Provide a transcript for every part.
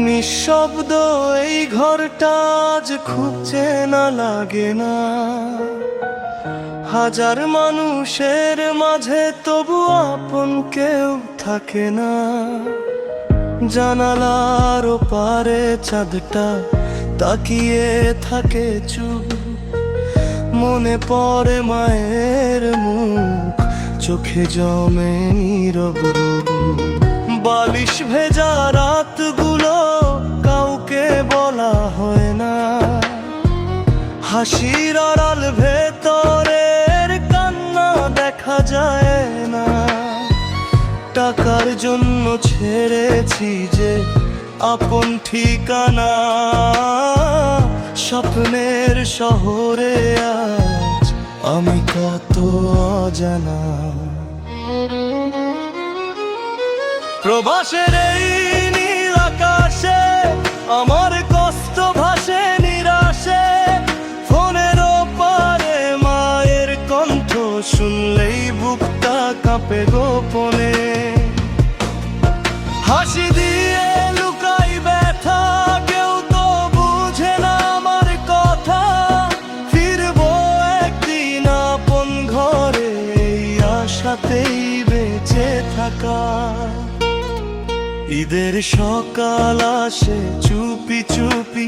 নিঃশব্দ এই ঘরটা আজ খুব চেনা লাগে না। হাজার মানুষের মাঝে তবু আপন কেউ থাকে না। জানালার ওপারে চাঁদটা তাকিয়ে থাকে চুপ, মনে পড়ে মায়ের মুখ, চোখে জমে নীরব রূপ। বালিশ ভেজা রাতগুলো কাউকে বলা হয় না, হাসির আড়াল ভেতরের কান্না দেখা যায় না। টাকার জন্য ছেড়েছি যে আপন ঠিকানা, স্বপ্নের শহরে আজ আমি কত অজানা। প্রবাসের এই নীল আকাশে আমার কষ্ট ভাসে নিরাশে। ফোনের ওপারে মায়ের কণ্ঠ শুনলেই বুকটা কাঁপে গোপনে। হাসি দিয়ে লুকাই ব্যথা, কেউ তো বুঝে না আমার কথা। ফিরবো একদিন আপন ঘরে, এই আশাতেই বেঁচে থাকা। ঈদের সকাল আসে চুপি চুপি,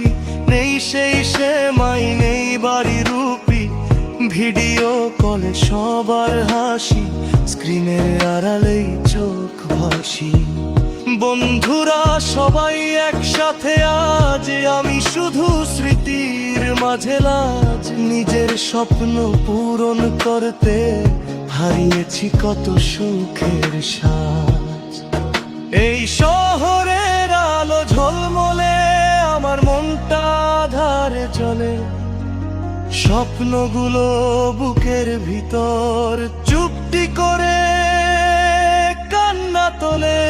নেই সেই সেমাই নেই বাড়ি রুপি। ভিডিও কলে সবার হাসি, স্ক্রিনের আড়ালেই চোখ ভাসি। বন্ধুরা সবাই একসাথে আজ, আমি শুধু স্মৃতির মাঝে লাজ। নিজের স্বপ্ন পূরণ করতে হারিয়েছি কত সুখের সাজ। এই শহরের আলো ঝলমলে আমার মনটা আধারে জ্বলে। স্বপ্নগুলো বুকের ভিতর চুপটি করে কান্না তোলে।